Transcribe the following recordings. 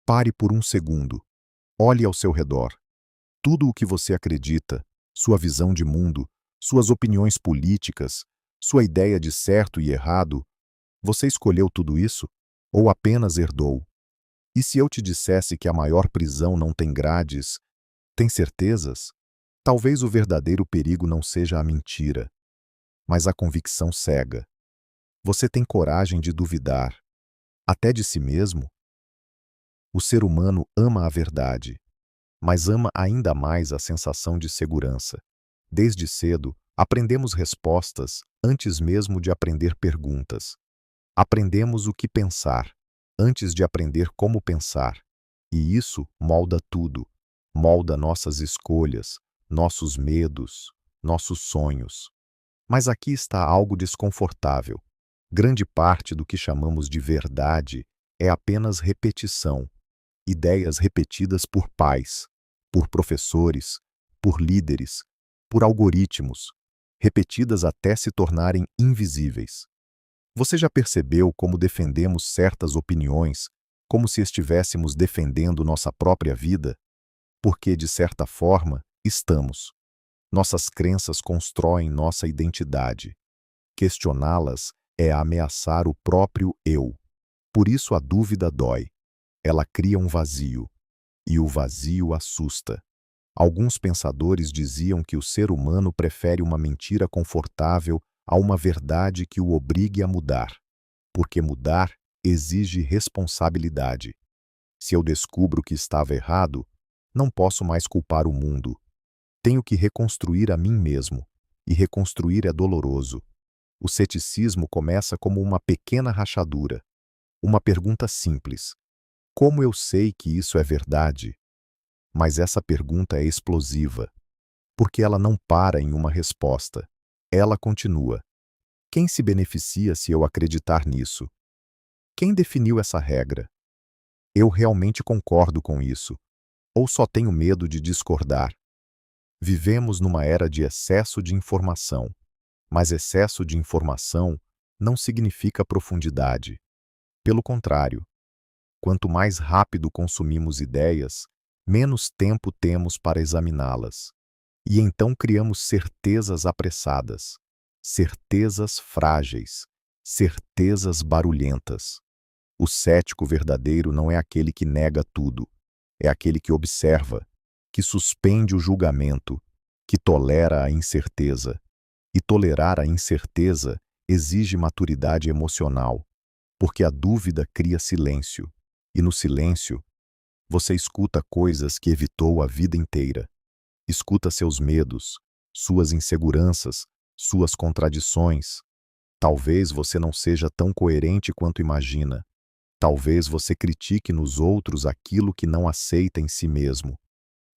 Pare por um segundo. Olhe ao seu redor. Tudo o que você acredita, sua visão de mundo, suas opiniões políticas, sua ideia de certo e errado, você escolheu tudo isso? Ou apenas herdou? E se eu te dissesse que a maior prisão não tem grades, tem certezas? Talvez o verdadeiro perigo não seja a mentira, mas a convicção cega. Você tem coragem de duvidar, até de si mesmo? O ser humano ama a verdade, mas ama ainda mais a sensação de segurança. Desde cedo, aprendemos respostas antes mesmo de aprender perguntas. Aprendemos o que pensar, antes de aprender como pensar. E isso molda tudo. Molda nossas escolhas, nossos medos, nossos sonhos. Mas aqui está algo desconfortável. Grande parte do que chamamos de verdade é apenas repetição. Ideias repetidas por pais, por professores, por líderes, por algoritmos, repetidas até se tornarem invisíveis. Você já percebeu como defendemos certas opiniões, como se estivéssemos defendendo nossa própria vida? Porque, de certa forma, estamos. Nossas crenças constroem nossa identidade. Questioná-las é ameaçar o próprio eu. Por isso a dúvida dói. Ela cria um vazio. E o vazio assusta. Alguns pensadores diziam que o ser humano prefere uma mentira confortável a uma verdade que o obrigue a mudar. Porque mudar exige responsabilidade. Se eu descubro que estava errado, não posso mais culpar o mundo. Tenho que reconstruir a mim mesmo. E reconstruir é doloroso. O ceticismo começa como uma pequena rachadura. Uma pergunta simples. Como eu sei que isso é verdade? Mas essa pergunta é explosiva, porque ela não para em uma resposta. Ela continua. Quem se beneficia se eu acreditar nisso? Quem definiu essa regra? Eu realmente concordo com isso, ou só tenho medo de discordar? Vivemos numa era de excesso de informação, mas excesso de informação não significa profundidade. Pelo contrário, quanto mais rápido consumimos ideias, menos tempo temos para examiná-las. E então criamos certezas apressadas, certezas frágeis, certezas barulhentas. O cético verdadeiro não é aquele que nega tudo, é aquele que observa, que suspende o julgamento, que tolera a incerteza. E tolerar a incerteza exige maturidade emocional, porque a dúvida cria silêncio, e no silêncio, você escuta coisas que evitou a vida inteira. Escuta seus medos, suas inseguranças, suas contradições. Talvez você não seja tão coerente quanto imagina. Talvez você critique nos outros aquilo que não aceita em si mesmo.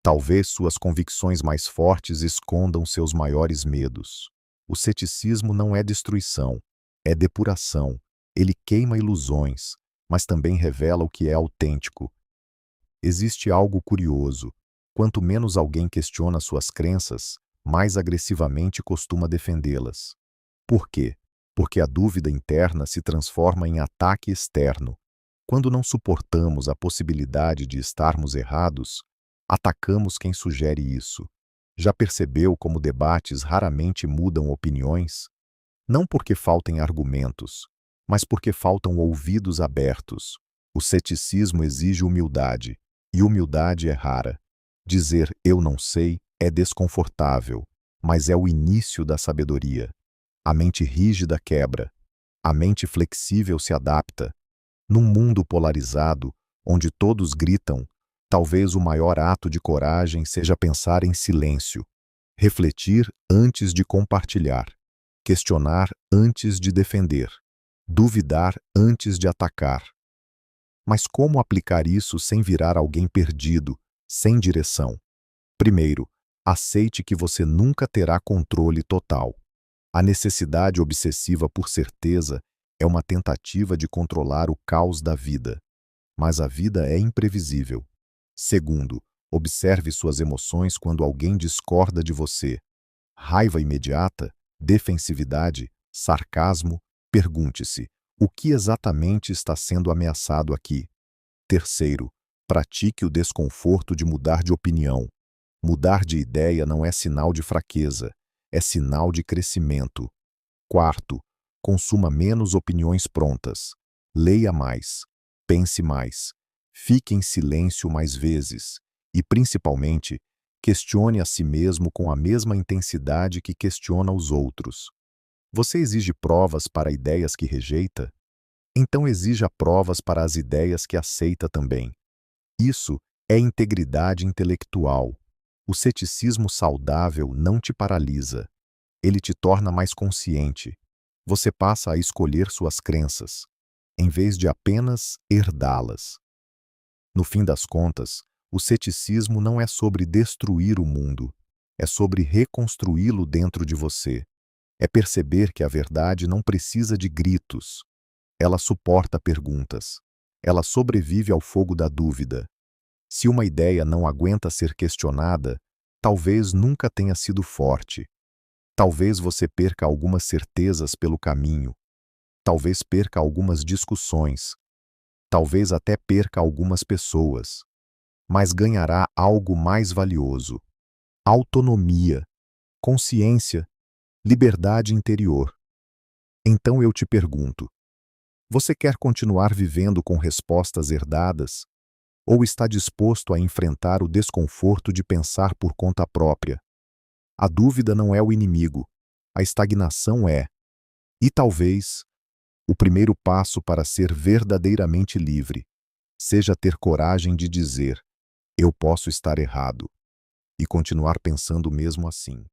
Talvez suas convicções mais fortes escondam seus maiores medos. O ceticismo não é destruição, é depuração. Ele queima ilusões, mas também revela o que é autêntico. Existe algo curioso. Quanto menos alguém questiona suas crenças, mais agressivamente costuma defendê-las. Por quê? Porque a dúvida interna se transforma em ataque externo. Quando não suportamos a possibilidade de estarmos errados, atacamos quem sugere isso. Já percebeu como debates raramente mudam opiniões? Não porque faltem argumentos, mas porque faltam ouvidos abertos. O ceticismo exige humildade, e humildade é rara. Dizer "eu não sei" é desconfortável, mas é o início da sabedoria. A mente rígida quebra, a mente flexível se adapta. Num mundo polarizado, onde todos gritam, talvez o maior ato de coragem seja pensar em silêncio, refletir antes de compartilhar, questionar antes de defender, duvidar antes de atacar. Mas como aplicar isso sem virar alguém perdido, sem direção? Primeiro, aceite que você nunca terá controle total. A necessidade obsessiva por certeza é uma tentativa de controlar o caos da vida. Mas a vida é imprevisível. Segundo, observe suas emoções quando alguém discorda de você. Raiva imediata, defensividade, sarcasmo. Pergunte-se: o que exatamente está sendo ameaçado aqui? Terceiro, Pratique o desconforto de mudar de opinião. Mudar de ideia não é sinal de fraqueza, é sinal de crescimento. Quarto, consuma menos opiniões prontas. Leia mais. Pense mais. Fique em silêncio mais vezes. E, principalmente, questione a si mesmo com a mesma intensidade que questiona os outros. Você exige provas para ideias que rejeita? Então exija provas para as ideias que aceita também. Isso é integridade intelectual. O ceticismo saudável não te paralisa. Ele te torna mais consciente. Você passa a escolher suas crenças, em vez de apenas herdá-las. No fim das contas, o ceticismo não é sobre destruir o mundo, é sobre reconstruí-lo dentro de você. É perceber que a verdade não precisa de gritos. Ela suporta perguntas. Ela sobrevive ao fogo da dúvida. Se uma ideia não aguenta ser questionada, talvez nunca tenha sido forte. Talvez você perca algumas certezas pelo caminho. Talvez perca algumas discussões. Talvez até perca algumas pessoas. Mas ganhará algo mais valioso: autonomia, consciência, liberdade interior. Então eu te pergunto: você quer continuar vivendo com respostas herdadas? Ou está disposto a enfrentar o desconforto de pensar por conta própria? A dúvida não é o inimigo, a estagnação é. E talvez o primeiro passo para ser verdadeiramente livre seja ter coragem de dizer: eu posso estar errado, e continuar pensando mesmo assim.